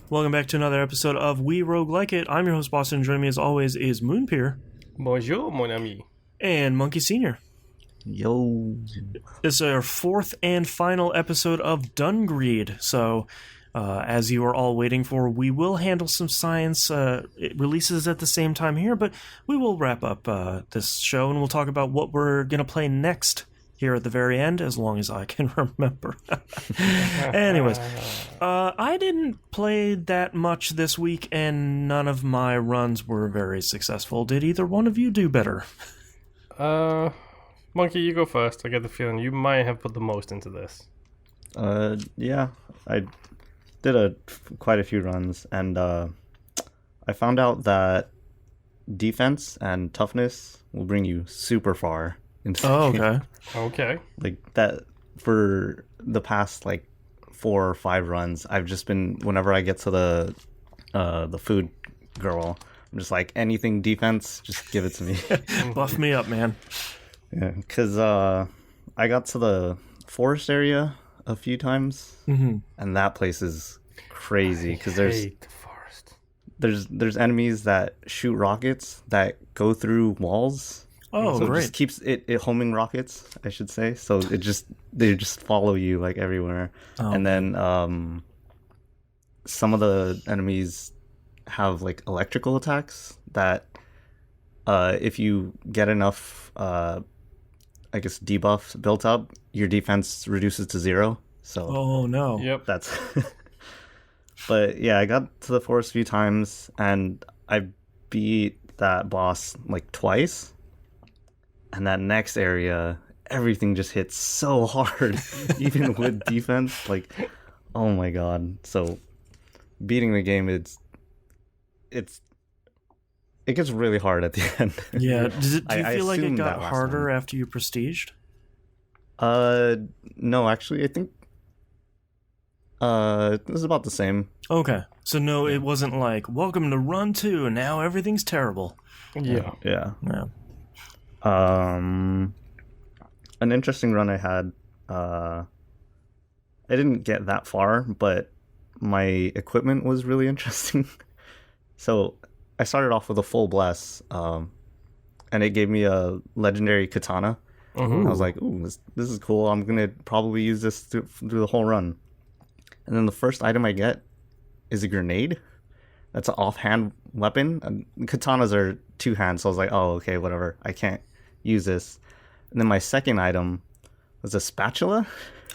Welcome back to another episode of We Roguelike It. I'm your host, Boston, and joining me as always is Moonpeer. Bonjour, mon ami. And Monkey Sr. Yo. This is our fourth and final episode of Dungreed. So, as you are all waiting for, we will handle some science. It releases at the same time here, but we will wrap up this show and we'll talk about what we're going to play next here at the very end, as long as I can remember. Anyways, I didn't play that much this week, and none of my runs were very successful. Did either one of you do better? Monkey, you go first. I get the feeling you might have put the most into this. Yeah, I did quite a few runs, and I found out that defense and toughness will bring you super far. Okay. Okay. Like that for the past 4 or 5 runs, I've just been, whenever I get to the food girl, I'm just like, anything defense, just give it to me. Buff me up, man. Yeah, because I got to the forest area a few times, and that place is crazy because the forest. there's enemies that shoot rockets that go through walls. Oh, so great. It just keeps it homing rockets, I should say. So they just follow you everywhere. Oh. And then some of the enemies have electrical attacks that if you get enough debuffs built up, your defense reduces to 0. So Oh, no. Yep. that's But yeah, I got to the forest a few times and I beat that boss twice. And that next area, everything just hits so hard, even with defense. Oh my god! So beating the game, it gets really hard at the end. Yeah. Do you feel like it assumed got that last harder time. after you prestiged? No, actually, I think it was about the same. Okay. So no, it wasn't like, welcome to run 2, and now everything's terrible. Yeah. Yeah. Yeah. An interesting run I had. I didn't get that far, but my equipment was really interesting. So I started off with a full bless, and it gave me a legendary katana. Mm-hmm. I was like, "Ooh, this is cool. I'm gonna probably use this through the whole run." And then the first item I get is a grenade. That's an offhand weapon. And katanas are 2 hands, so I was like, "Oh, okay, whatever. I can't use this." And then my second item was a spatula.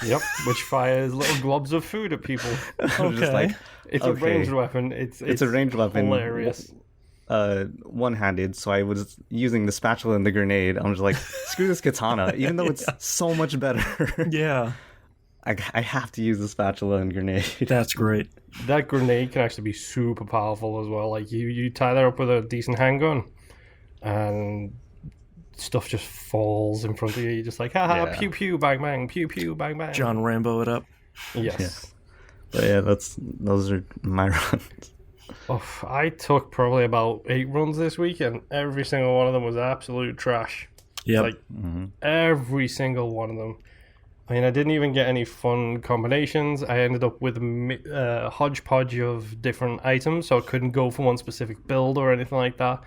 Yep. Which fires little globs of food at people. I was just like, It's a ranged weapon. It's a ranged weapon. Hilarious. One-handed, so I was using the spatula and the grenade. I'm just like, screw this katana, even though it's so much better. Yeah. I have to use the spatula and grenade. That's great. That grenade can actually be super powerful as well. You tie that up with a decent handgun, and stuff just falls in front of you. You're just like, haha, Yeah. pew pew, bang bang, pew pew, bang bang. John Rambo it up. Yes. But yeah, those are my runs. Oh, I took probably about 8 runs this week, and every single one of them was absolute trash. Yep. Every single one of them. I mean, I didn't even get any fun combinations. I ended up with a hodgepodge of different items, so I couldn't go for one specific build or anything like that.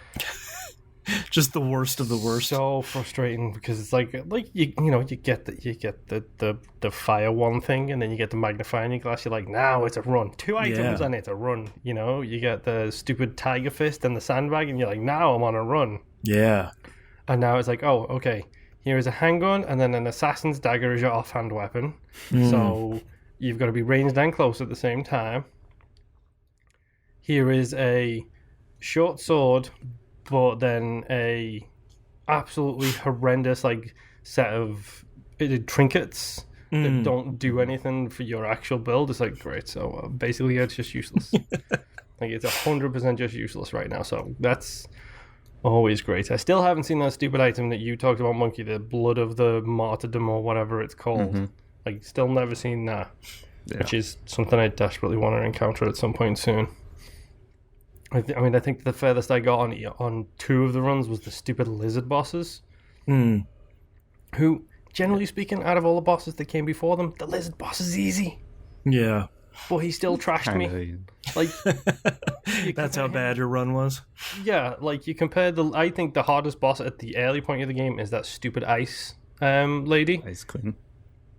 Just the worst of the worst. So frustrating because it's like you get the fire one thing, and then you get the magnifying glass. You're like, now it's a run. 2 items and it's a run. You get the stupid tiger fist and the sandbag, and you're like, now I'm on a run. Yeah. And now it's like, oh, okay. Here is a handgun, and then an assassin's dagger is your offhand weapon. So you've got to be ranged and close at the same time. Here is a short sword, but then a absolutely horrendous set of trinkets that don't do anything for your actual build. It's like, great. So basically, it's just useless. It's 100% just useless right now. So that's always great. I still haven't seen that stupid item that you talked about, Monkey, the blood of the martyrdom or whatever it's called. Still never seen that, which is something I desperately want to encounter at some point soon. I think the furthest I got on 2 of the runs was the stupid lizard bosses, who, generally speaking, out of all the bosses that came before them, the lizard boss is easy. Yeah. but he still trashed me. Like, That's how bad your run was? yeah, like you compare I think the hardest boss at the early point of the game is that stupid ice lady. Ice Queen.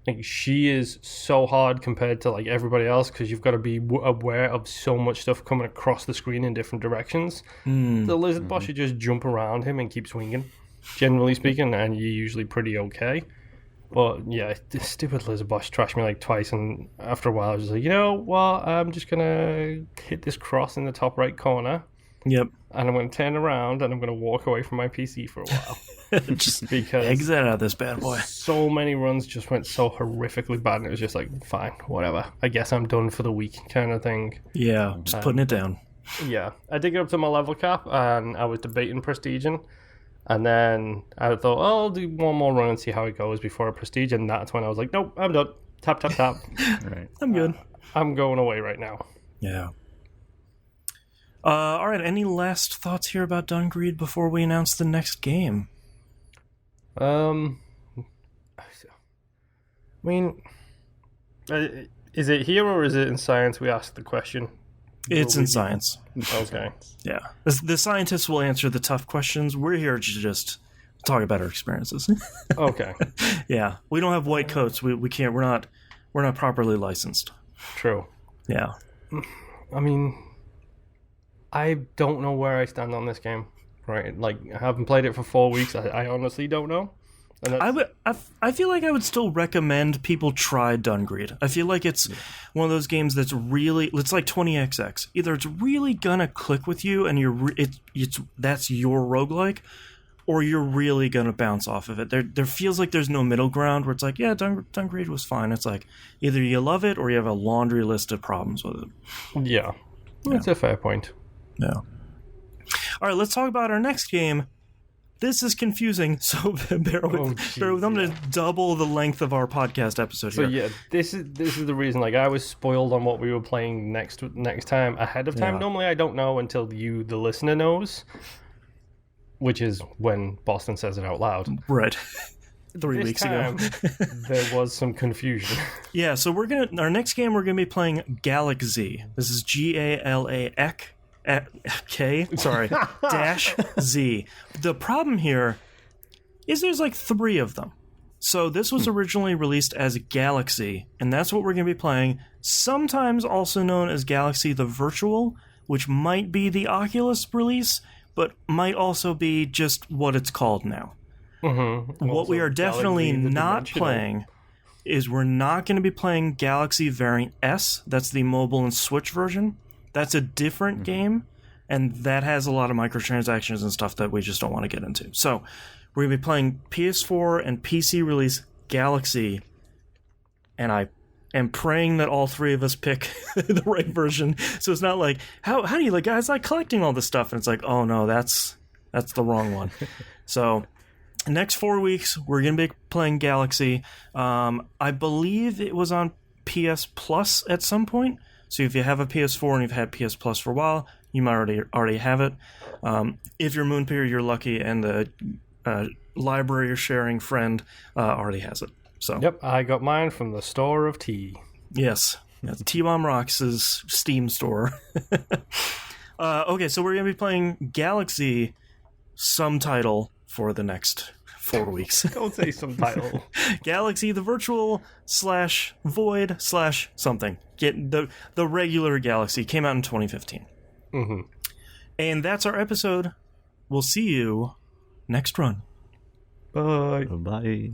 Like, she is so hard compared to like everybody else because you've got to be aware of so much stuff coming across the screen in different directions. The lizard boss, you just jump around him and keep swinging, generally speaking, and you're usually pretty okay. But yeah, this stupid lizard boss trashed me like twice, and after a while I was just like, you know what, I'm just gonna hit this cross in the top right corner. Yep. And I'm going to turn around and I'm going to walk away from my PC for a while. Just because exit out of this bad boy. So many runs just went so horrifically bad, and it was just like, fine, whatever. I guess I'm done for the week kind of thing. Yeah, just putting it down. Yeah. I did get up to my level cap, and I was debating prestiging. And then I thought, oh, I'll do one more run and see how it goes before I prestige. And that's when I was like, nope, I'm done. Tap, tap, tap. Right. I'm good. I'm going away right now. Yeah. All right, any last thoughts here about Dungreed before we announce the next game? I mean, is it here or is it in science? We asked the question. It's in science. Okay. Yeah. The scientists will answer the tough questions. We're here to just talk about our experiences. Okay. Yeah. We don't have white coats. We can't. We're not properly licensed. True. Yeah. I mean, I don't know where I stand on this game. Right? Like, I haven't played it for 4 weeks. I honestly don't know. And I feel like I would still recommend people try Dungreed. I feel like it's one of those games that's really, it's like 20XX. Either it's really gonna click with you and that's your roguelike, or you're really gonna bounce off of it. There feels like there's no middle ground where it's like, yeah, Dungreed was fine. It's like either you love it or you have a laundry list of problems with it. Yeah. That's a fair point. Yeah. All right, let's talk about our next game. This is confusing, so bear with. I'm going to double the length of our podcast episode here. So yeah, this is the reason. Like, I was spoiled on what we were playing next time ahead of time. Yeah. Normally, I don't know until you, the listener, knows, which is when Boston says it out loud. Right. 3 This weeks time, ago. there was some confusion. Yeah, so our next game we're going to be playing Galaxy. This is Galak. K, sorry, dash Z. The problem here is there's like 3 of them. So this was originally released as Galaxy, and that's what we're going to be playing, sometimes also known as Galaxy the Virtual, which might be the Oculus release, but might also be just what it's called now. Mm-hmm. What we are definitely Galaxy, not playing is we're not going to be playing Galaxy Variant S. That's the mobile and Switch version. That's a different game, and that has a lot of microtransactions and stuff that we just don't want to get into. So we're going to be playing PS4 and PC release Galaxy, and I am praying that all 3 of us pick the right version. So it's not like, how do you like, guys, like collecting all this stuff? And it's like, oh no, that's the wrong one. So next 4 weeks, we're going to be playing Galaxy. I believe it was on PS Plus at some point. So if you have a PS4 and you've had PS Plus for a while, you might already have it. If you're Moonpeer, you're lucky, and the library you're sharing friend already has it. So Yep, I got mine from the Store of Tea. Yes, T-Bomb Rocks' Steam store. Okay, so we're going to be playing Galaxy, some title for the next 4 weeks. Don't say some title. Galaxy the Virtual / Void / something. Get the regular Galaxy came out in 2015. Mm-hmm. And that's our episode. We'll see you next run. Bye. Bye.